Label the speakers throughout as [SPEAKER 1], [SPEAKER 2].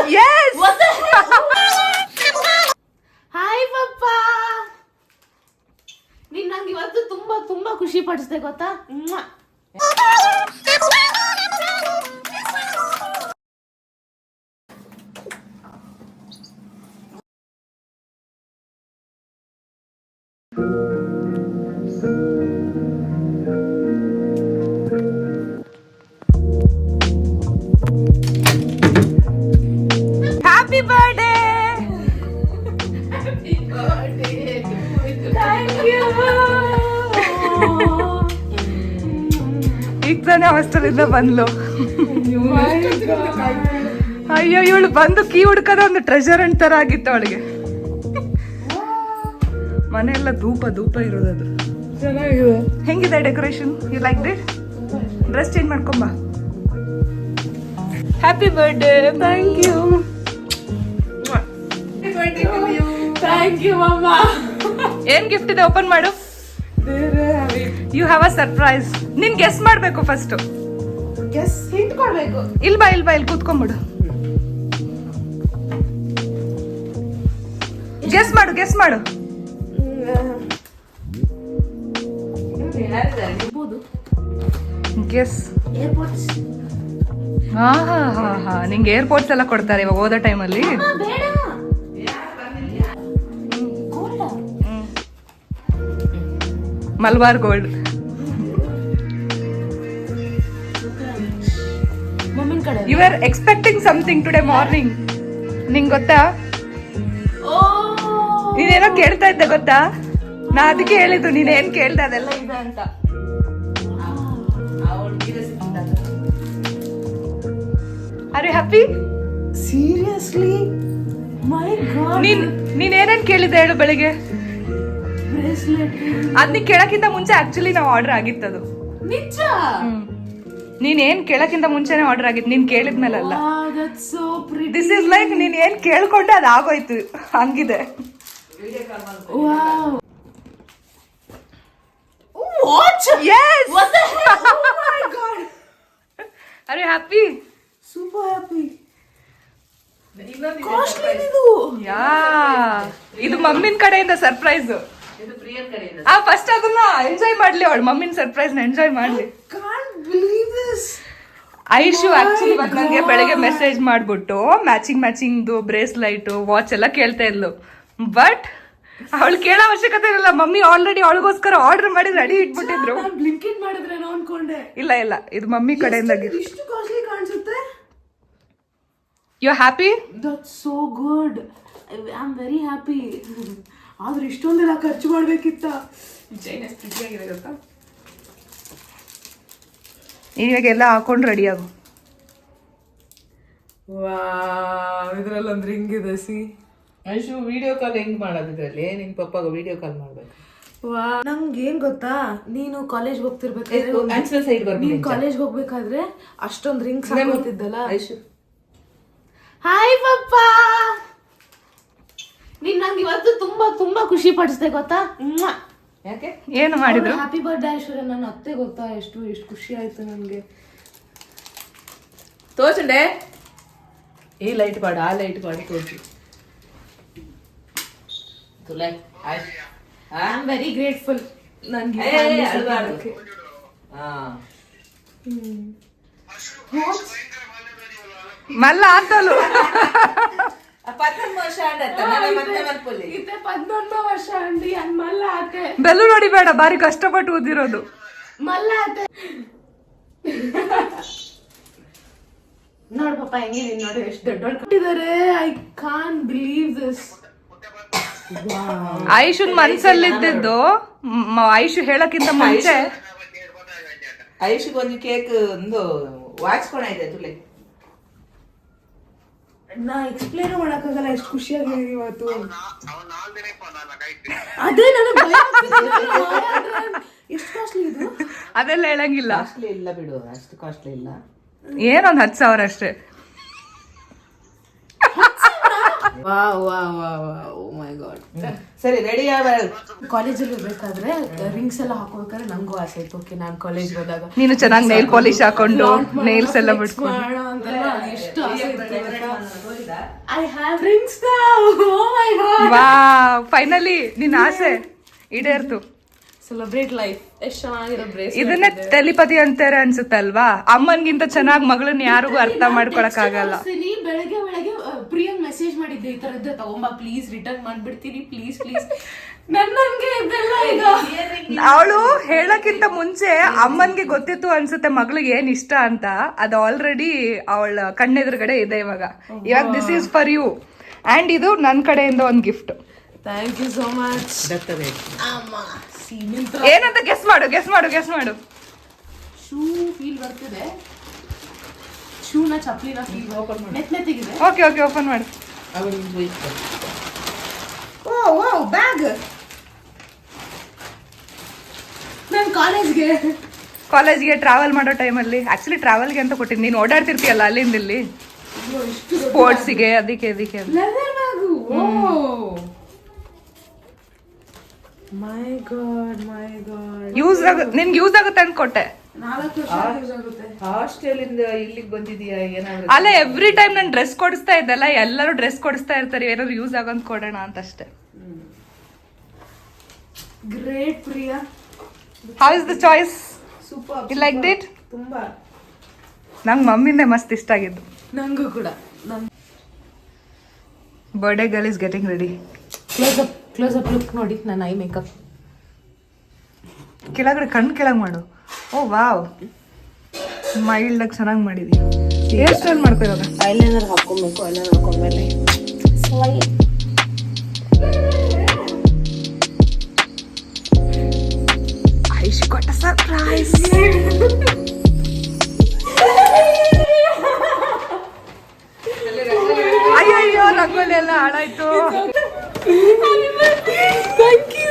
[SPEAKER 1] Yes.
[SPEAKER 2] What the hell? Hi ಪಪ್ಪ. ನೀನ್ ನಂಗೆ ಇವತ್ತು ತುಂಬಾ ತುಂಬಾ ಖುಷಿ ಪಡಿಸ್ದೆ ಗೊತ್ತಾ.
[SPEAKER 1] Happy birthday.
[SPEAKER 2] Thank you.
[SPEAKER 1] ಈಗ ತಾನೇ ಹಾಸ್ಟೆಲ್ ಇಂದ ಬಂದ್ಲು. ಅಯ್ಯೋ ಇವಳು ಬಂದು ಕೀ ಹುಡ್ಕದ ಒಂದು ಟ್ರೆಜರ್ ಅಂಡ್ ತರ ಆಗಿತ್ತು ಅವಳಿಗೆ. ಮನೆಯೆಲ್ಲ ಧೂಪ ಧೂಪ ಇರೋದದು.
[SPEAKER 2] ಚೆನ್ನಾಗಿದೆ.
[SPEAKER 1] ಹೆಂಗಿದೆ decoration? You like it? Dress change ಮಾಡ್ಕೊಂಬ. Happy birthday. Thank you.
[SPEAKER 2] Thank you ಅಮ್ಮ.
[SPEAKER 1] ಏನ್ ಗಿಫ್ಟ್ ಇದೆ? ಓಪನ್ ಮಾಡು. You have a surprise. ನೀನ್ ಗೆಸ್ ಮಾಡ್ಬೇಕು ಫಸ್ಟ್.
[SPEAKER 2] ಗೆಸ್ ಹಿಂಟ್ ಕೊಡ್ಬೇಕು.
[SPEAKER 1] ಇಲ್ಬಾ ಇಲ್ಲಿ ಕೂತ್ಕೊಂಡ್ಬಿಡು. ಗೆಸ್ ಮಾಡು. ಗೆಸ್.
[SPEAKER 2] ಏರ್ಪೋರ್ಟ್ಸ್.
[SPEAKER 1] ಹಾ ನಿಂಗೆ ಏರ್ಪೋರ್ಟ್ಸ್ ಎಲ್ಲ ಕೊಡ್ತಾರೆ ಇವಾಗ ಓದೋ ಟೈಮಲ್ಲಿ.
[SPEAKER 2] ಬೇಡ. ಗೋಲ್ಡ್.
[SPEAKER 1] ಮಲ್ಬಾರ್ ಗೋಲ್ಡ್.
[SPEAKER 2] ಮಮ್ಮಿನ ಕಡೆ.
[SPEAKER 1] You are expecting something today morning. ನಿಂಗೆ ಗೊತ್ತಾ? ನೀನೇನೋ ಕೇಳ್ತಾ ಇದ್ದೆ ಗೊತ್ತಾ? ನಾ ಅದಕ್ಕೆ ಹೇಳಿದ್ದು ನೀನೇನ್ ಕೇಳ್ದೆ ಅದೆಲ್ಲ ಇದೆ ಅಂತ. Are you happy?
[SPEAKER 2] Seriously? My god.
[SPEAKER 1] ನೀನೇನೇನ್ ಕೇಳಿದ್ದೆ ಹೇಳು ಬೆಳಿಗ್ಗೆ?
[SPEAKER 2] ಬ್ರೇಸ್ಲೆಟ್.
[SPEAKER 1] ಅದ್ ನೀ ಕೇಳಕ್ಕಿಂತ ಮುಂಚೆ ಆಕ್ಚುಲಿ ನಾವು ಆರ್ಡರ್ ಆಗಿತ್ತದು.
[SPEAKER 2] ನಿಜ?
[SPEAKER 1] ನೀನ್ ಕೇಳಕ್ಕಿಂತ ಮುಂಚೆನೆ ಆರ್ಡರ್ ಆಗಿತ್ತು. ನೀನ್ ಕೇಳಿದ್ಮೇಲೆ ಅಲ್ಲ.
[SPEAKER 2] that's so pretty.
[SPEAKER 1] This is like ನೀನ್ ಏನ್ ಕೇಳ್ಕೊಂಡೆ ಅದ್ ಆಗೋಯ್ತು ಹಂಗಿದೆ.
[SPEAKER 2] Wow. What?
[SPEAKER 1] Yes.
[SPEAKER 2] What the hell? Oh my god.
[SPEAKER 1] Are you happy?
[SPEAKER 2] Super happy. Costly ಇದು.
[SPEAKER 1] ಯಾ ಇದು ಮಮ್ಮಿನ ಕಡೆಯಿಂದ ಸರ್ಪ್ರೈಸ್.
[SPEAKER 2] ಇದು ಪ್ರಿಯನ್ ಕಡೆಯಿಂದ.
[SPEAKER 1] ಫಸ್ಟ್ ಅದನ್ನ ಎಂಜಾಯ್ ಮಾಡ್ಲಿ ಅವಳು. ಮಮ್ಮಿನ ಸರ್ಪ್ರೈಸ್ ನ ಎಂಜಾಯ್ ಮಾಡ್ಲಿ.
[SPEAKER 2] Can't believe this.
[SPEAKER 1] Aishu actually ಇವತ್ತು ನಂಗೆ ಬೆಳಗ್ಗೆ ಮೆಸೇಜ್ ಮಾಡ್ಬಿಟ್ಟು ಮ್ಯಾಚಿಂಗ್ ಬ್ರೇಸ್ಲೈಟ್ ವಾಚ್ ಎಲ್ಲ ಕೇಳ್ತಾ ಇದ್ಲು. ಬಟ್ ಅವಳು ಕೇಳೋ ಅವಶ್ಯಕತೆ ಇರಲ್ಲ. ಮಮ್ಮಿ ಆಲ್ರೆಡಿ ಅವಳಿಗೋಸ್ಕರ ಆರ್ಡರ್ ಮಾಡಿ ರೆಡಿ ಇಟ್ಬಿಟ್ಟಿದ್ರು.
[SPEAKER 2] ನಾನು ಬ್ಲಿಂಕಿಟ್ ಮಾಡಿದ್ರೇನೋ ಅನ್ಕೊಂಡೆ.
[SPEAKER 1] ಇಲ್ಲ ಇದು ಮಮ್ಮಿ ಕಡೆಯಿಂದ.
[SPEAKER 2] ಇಷ್ಟು ಕಾಸ್ಟ್ಲಿ ಕಾಣಿಸುತ್ತೆ.
[SPEAKER 1] You happy?
[SPEAKER 2] That's so good. I am very happy. ಆದ್ರೆ ಇಷ್ಟೊಂದೆಲ್ಲ ಖರ್ಚು ಮಾಡ್ಬೇಕಿತ್ತ. ಜೈನ್ ಎಷ್ಟು ಪ್ರೀತಿಯಾಗಿದೆ ಗೊತ್ತಾ?
[SPEAKER 1] ಇವಾಗೆಲ್ಲ ಹಾಕೊಂಡು ರೆಡಿ ಆಗು.
[SPEAKER 2] ಇದ್ರಲ್ಲೊಂದು ರಿಂಗ್ ಇದೆ. ಸಿ
[SPEAKER 3] ಐಶು ವಿಡಿಯೋ ಕಾಲ್ ಹೆಂಗ್ ಮಾಡೋದು ಇದ್ರಲ್ಲಿ? ನಿನ್ ಪಪ್ಪಾಗ ವಿಡಿಯೋ ಕಾಲ್ ಮಾಡ್ಬೇಕು.
[SPEAKER 2] ನಂಗೆ ಏನ್ ಗೊತ್ತಾ, ನೀನು ಕಾಲೇಜ್ ಹೋಗ್ತಿರ್ಬೇಕಾದ್ರೆ
[SPEAKER 3] ಆನ್ಸರ್ ಸೈಡ್ ಬರ್ಬೇಕು.
[SPEAKER 2] ನೀನ್ ಕಾಲೇಜ್ ಹೋಗ್ಬೇಕಾದ್ರೆ ಅಷ್ಟೊಂದ್ ರಿಂಗ್ಸ್ ಹಾಕೋತಿದ್ದಲ್ಲ.
[SPEAKER 3] ಐಶು
[SPEAKER 2] ಹಾಯ್ ಪಪ್ಪ. ನೀನ್ ನಂಗೆ ಇವತ್ತು ತುಂಬಾ ತುಂಬಾ ಖುಷಿ ಪಡಿಸ್ದೆ ಗೊತ್ತಾ.
[SPEAKER 3] ಯಾಕೆ?
[SPEAKER 1] ಏನು ಮಾಡಿದ್ರು?
[SPEAKER 2] ಹ್ಯಾಪಿ ಬರ್ಡೇ ಐಶ್ವರ್ಯ. ನನ್ನ ಅತ್ತೆ ಗೊತ್ತಾ ಎಷ್ಟು ಖುಷಿ ಆಯ್ತು ನನ್ಗೆ.
[SPEAKER 3] ತೋಚಂಡೆ ಈ ಲೈಟ್ ಪಾಡು ಆ ಲೈಟ್ ಪಾಡು ತೋಚು.
[SPEAKER 2] I am very grateful. ನನ್ಗೆ
[SPEAKER 1] ಮಲ್ಲ ಆತಲು
[SPEAKER 3] 11 ವರ್ಷ
[SPEAKER 2] ಇತ್ತೆ 11 ವರ್ಷ ಅಂಡಿ ಅನ್ ಮಲ್ಲ ಆತೆ.
[SPEAKER 1] ಬೆಲ್ಲು ನೋಡಿ ಬೇಡ, ಬಾರಿ ಕಷ್ಟಪಟ್ಟು ಓದಿರೋದು.
[SPEAKER 2] ಮಲ್ಲ ಆತೆ ನೋಡ್ ಪಾಪ ಹೆಂಗಿದೀನಿ ನೋಡಿ, ಎಷ್ಟು ದೊಡ್ಡ ಕೊಟ್ಟಿದ್ದಾರೆ. I can't believe this.
[SPEAKER 1] ಐಶುನ್ ಮನ್ಸಲ್ಲಿದ್ದು ಐಶು ಹೇಳಕ್ಕಿಂತ ಮುಂಚೆ
[SPEAKER 3] ಐಶುಗ್ ಒಂದು ಕೇಕ್ ಒಂದು ವಾಚ್ ಕೊಡಾಯ್ತು ತುಲೆ.
[SPEAKER 2] ನಾ ಎಕ್ಸ್ಪ್ಲೇನ್ ಮಾಡಕ್ಕಾಗಲ್ಲ ಎಷ್ಟು ಖುಷಿಯಾಗಿದ್ದೀನಿ ಇವತ್ತು. ಅದೇ ನನಗೆ ಎಷ್ಟು ಕಾಸ್ಟ್ಲಿ ಇದು.
[SPEAKER 1] ಅದೆಲ್ಲ ಹೇಳಂಗಿಲ್ಲ.
[SPEAKER 3] ಕಾಸ್ಟ್ಲಿ ಇಲ್ಲ ಬಿಡು, ಅಷ್ಟು ಕಾಸ್ಟ್ಲಿ ಇಲ್ಲ.
[SPEAKER 1] ಏನೊಂದು 10,000 ಅಷ್ಟೇ.
[SPEAKER 2] ವಾ ವಾ ವಾ ವಾ ಓ ಮೈ ಗಾಡ್.
[SPEAKER 3] ಸರಿ ರೆಡಿ
[SPEAKER 2] ಕಾಲೇಜಲ್ಲಿ ಇರ್ಬೇಕಾದ್ರೆ ರಿಂಗ್ಸ್ ಎಲ್ಲ ಹಾಕೋಬೇಕಾದ್ರೆ ನಂಗೂ ಆಸೆ ಇತ್ತು. ಓಕೆ ನಾನು ಕಾಲೇಜ್ ಹೋದಾಗ
[SPEAKER 1] ನೀನು ಚೆನ್ನಾಗಿ ನೈಲ್ ಪಾಲಿಶ್ ಹಾಕೊಂಡು ನೇಲ್ಸ್ ಎಲ್ಲ ಬಿಟ್ಕೊಂಡು
[SPEAKER 2] ಮಾಡೋಣ ಅಂತೆಲ್ಲ ಎಷ್ಟು ಆಸೆ ಇತ್ತು. I have rings now. Oh my God.
[SPEAKER 1] Wow finally ನಿನ್ನ ಆಸೆ ಈಡೇರ್ತು.
[SPEAKER 2] Celebrate life. ಎಷ್ಟು ಚೆನ್ನಾಗಿರೋ ಬ್ರೇಸ್.
[SPEAKER 1] ಇದನ್ನೇ ಟೆಲಿಪತಿ ಅಂತಾರೆ ಅನ್ಸುತ್ತೆ ಅಲ್ವಾ? ಅಮ್ಮನ್ಗಿಂತ ಚೆನ್ನಾಗಿ ಮಗಳನ್ನ ಯಾರಿಗೂ ಅರ್ಥ ಮಾಡ್ಕೊಳಕ್ ಆಗಲ್ಲ.
[SPEAKER 2] ಬೆಳಗ್ಗೆ ಪ್ರಿಯಂಗ್ ಮೆಸೇಜ್ ಮಾಡಿದ್ದೆ ಈ ತರದ್ದು ತಗೊಂಬ ಪ್ಲೀಸ್, ರಿಟರ್ನ್ ಮಾಡ್ಬಿಡ್ತೀನಿ ಪ್ಲೀಸ್ ಪ್ಲೀಸ್. ನನ್ಗೆ ಇದೆಲ್ಲ ಈಗ
[SPEAKER 1] ಅವಳು ಹೇಳಕ್ಕಿಂತ ಮುಂಚೆ ಅಮ್ಮನ್ಗೆ ಗೊತ್ತಿತ್ತು ಅನ್ಸುತ್ತೆ ಮಗಳಿಗೆ ಏನ್ ಇಷ್ಟ ಅಂತ. ಅದು ಆಲ್ರೆಡಿ ಅವಳ ಕಣ್ಣೆದುರುಗಡೆ ಇದೆ ಇವಾಗ. This is for you and ಇದು ನನ್ ಕಡೆಯಿಂದ ಒಂದು gift.
[SPEAKER 2] Thank you so much.
[SPEAKER 1] ಏನಂತ ಗೆಸ್ ಮಾಡು.
[SPEAKER 2] ಶೂ ಫೀಲ್ ಬರ್ತಿದೆ. ಶೂನ ಚಪ್ಲಿನ ಫೀಲ್ ನೆತ್ತಿಗಿದೆ.
[SPEAKER 1] ಓಕೆ ಓಪನ್ ಮಾಡು.
[SPEAKER 3] ಬ್ಯಾಗ್.
[SPEAKER 2] ನಾನು
[SPEAKER 1] ಕಾಲೇಜ್ಗೆ ಟ್ರಾವೆಲ್ ಮಾಡೋ ಟೈಮಲ್ಲಿ ಆಕ್ಚುಲಿ ಟ್ರಾವೆಲ್ಗೆ ಅಂತ ಕೊಟ್ಟಿದ್ದು. ನೀನು ಓಡಾಡ್ತಿರ್ತೀಯಲ್ಲ ಅಲ್ಲಿಂದ ಇಲ್ಲಿ ಸ್ಪೋರ್ಟ್ಸಿಗೆ ಅದಕ್ಕೆ
[SPEAKER 2] ಲೆದರ್ ಬ್ಯಾಗು. ಮೈ ಗಾಡ್
[SPEAKER 1] ನಿನ್ಗೆ ಯೂಸ್ ಆಗುತ್ತೆ ಅಂತ ಕೊಟ್ಟೆ.
[SPEAKER 2] 4 ವರ್ಷ ಯೂಸ್ ಆಗುತ್ತೆ.
[SPEAKER 3] ಹಾಸ್ಟೆಲ್ ಇಂದ ಇಲ್ಲಿಗೆ ಬಂದಿದ್ಯಾ ಏನಾದ್ರು?
[SPEAKER 1] ಅಲ್ಲ ಎವ್ರಿ ಟೈಮ್ ನಾನು ಡ್ರೆಸ್ ಕೊಡಿಸ್ತಾ ಇದ್ದಲ್ಲ, ಎಲ್ಲರೂ ಡ್ರೆಸ್ ಕೊಡಿಸ್ತಾ ಇರ್ತಾರೆ, ಏನಾದ್ರು ಯೂಸ್ ಆಗಂತ ಕೊಡೋಣ ಅಂತ ಅಷ್ಟೇ.
[SPEAKER 2] Great Priya.
[SPEAKER 1] How is the choice?
[SPEAKER 2] Super.
[SPEAKER 1] You like it?
[SPEAKER 2] ತುಂಬಾ.
[SPEAKER 1] ನಂಗೆ ಮಮ್ಮಿನೇ ಮಸ್ತ್ ಇಷ್ಟ ಆಗಿದ್ದು.
[SPEAKER 2] ನಂಗೂ ಕೂಡ.
[SPEAKER 1] Birthday girl is getting ready.
[SPEAKER 2] Close up look ನೋಡಿ ನನ್ನ ಐ ಮೇಕಪ್.
[SPEAKER 1] ಕೆಳಗಡೆ ಕಣ್ಣು ಕೆಳಗೆ ಮಾಡು. ಓ ವಾವ್, ಮೈಲ್ಡ್ ಆಗಿ ಚೆನ್ನಾಗಿ ಮಾಡಿದೀಯ. ಹೇರ್ ಸ್ಟೈಲ್ ಮಾಡ್ಕೋ ಇವಾಗ.
[SPEAKER 2] ಐಲೈನರ್ ಹಾಕೊಬೇಕು. ಐಲೈನರ್ ಹಾಕೊಂಡ್ಮೇಲೆ
[SPEAKER 1] ಐಶು got a surprise. ಅಯ್ಯಯ್ಯೋ ರಂಗೋಲಿ ಎಲ್ಲ ಹಾಳಾಯ್ತು.
[SPEAKER 2] Thank you.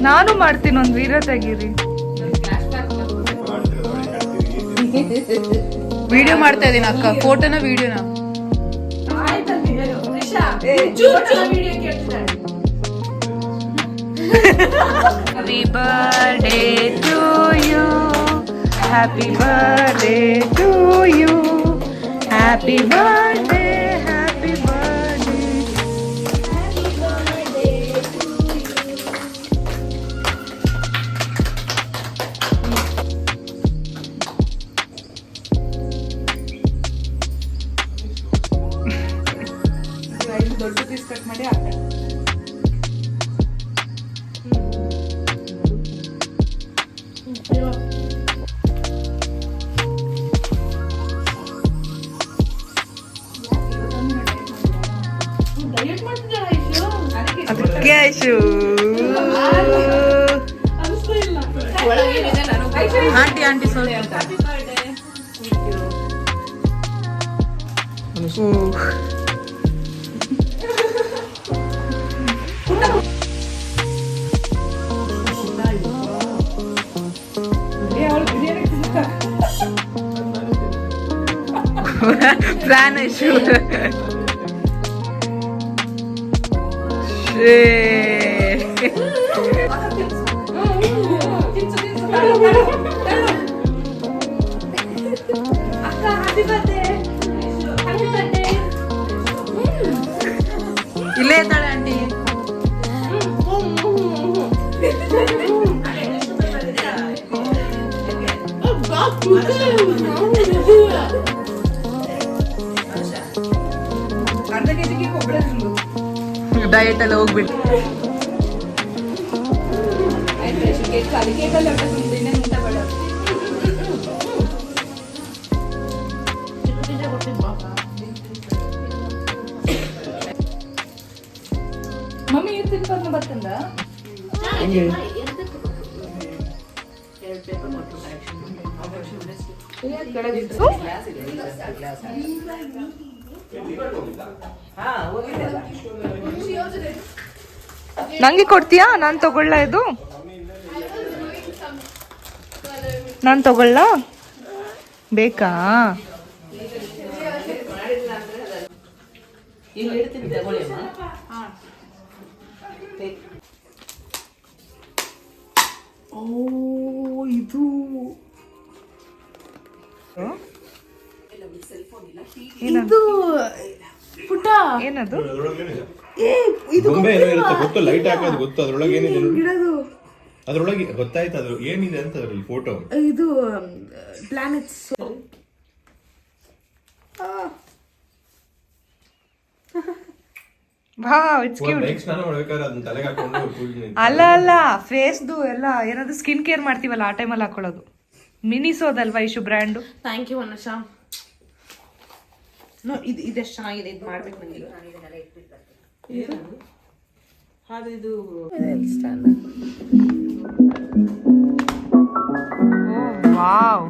[SPEAKER 1] ನಾನು ಮಾಡ್ತೀನಿ, ಒಂದು ವೀರ ತೆಗೀರಿ.
[SPEAKER 4] ವಿಡಿಯೋ ಮಾಡ್ತಾ ಇದೀನಿ ಅಕ್ಕ. ಫೋಟೋನ ವಿಡಿಯೋನ?
[SPEAKER 1] Happy birthday to you. Happy birthday to you. Happy birthday. Happy birthday. ದೊಡ್ಡ ಪೀಸ್ ಕಟ್ ಮಾಡಿ ಹಾಕ್ತಾರೆ. ಅದಕ್ಕೆ ಐಶು
[SPEAKER 4] ಆಂಟಿ ಸ್ವಲ್ಪ
[SPEAKER 1] ಪ್ಲಾನ್ ಐಶು.
[SPEAKER 4] ಇಲ್ಲೇ ಇದ್ದಾಳೆ ಆಂಟಿ.
[SPEAKER 1] ಅರ್ಧ ಕೆಜಿಗೆ ಕೊಬ್ಬರಿ ತಿಂದು
[SPEAKER 4] ಡಯಟ್ ಎಲ್ಲ ಹೋಗ್ಬಿಟ್ಟು
[SPEAKER 1] ಕೇಕಲ್ಲಿ ಊಟ ಬೇಡ. ಬರ್ತಂದ
[SPEAKER 3] ಹಿಂಗೆ ಹಾ ಹೋಗಿದ್ದಲ್ಲ
[SPEAKER 1] ನಂಗೆ ಕೊಡ್ತೀಯಾ? ನಾನು ತಗೊಳ್ಳ ಇದು? ನಾನು ತಗೊಳ್ಳ ಬೇಕಾ?
[SPEAKER 3] ಈಗ ಇಡ್ತೀನಿ ತಗೊಳ್ಳಿ ಅಮ್ಮ.
[SPEAKER 2] ಓ ಇದು ಇದು ಪುಟ್ಟ
[SPEAKER 1] ಏನದು?
[SPEAKER 2] ಏ ಇದು
[SPEAKER 5] ಗೊಂಬೆ ಏನೋ ಇರುತ್ತೆ ಗೊತ್ತು, ಲೈಟ್ ಹಾಕೋದು ಗೊತ್ತು, ಅದ್ರೊಳಗೆ ಏನಿದೆ ನೋಡಿ.
[SPEAKER 2] ಗಿಡದು
[SPEAKER 5] ಅದ್ರೊಳಗೆ ಗೊತ್ತಾಯ್ತು ಅದ್ರ ಏನಿದೆ ಅಂತ ಅದ್ರಲ್ಲಿ ಫೋಟೋ.
[SPEAKER 2] ಇದು planets.
[SPEAKER 1] Wow, it's cute.
[SPEAKER 5] Bike ಸ್ನಾನ ಮಾಡ್ಬೇಕಾದ್ರೆ ಅದನ್ನ ತಲೆಗೆ ಹಾಕೊಂಡು ಪೂಜೆ.
[SPEAKER 1] ಅಲ್ಲ ಅಲ್ಲ, ಫೇಸ್ದು ಎಲ್ಲ ಏನಾದ್ರು ಸ್ಕಿನ್ ಕೇರ್ ಮಾಡ್ತೀವಲ್ಲ ಆ ಟೈಮಲ್ಲಿ ಹಾಕೊಳ್ಳೋದು. ಮಿನಿಸೋದಲ್ವಾ Ishu brand?
[SPEAKER 2] Thank you Anusha. No ಇದು ಇದೆಷ್ಟು ಚೆನ್ನಾಗಿದೆ, ಇದು ಮಾಡ್ಬೇಕು ನನಗೆ.
[SPEAKER 3] ಅದು ಇದು
[SPEAKER 1] ವಾವ್,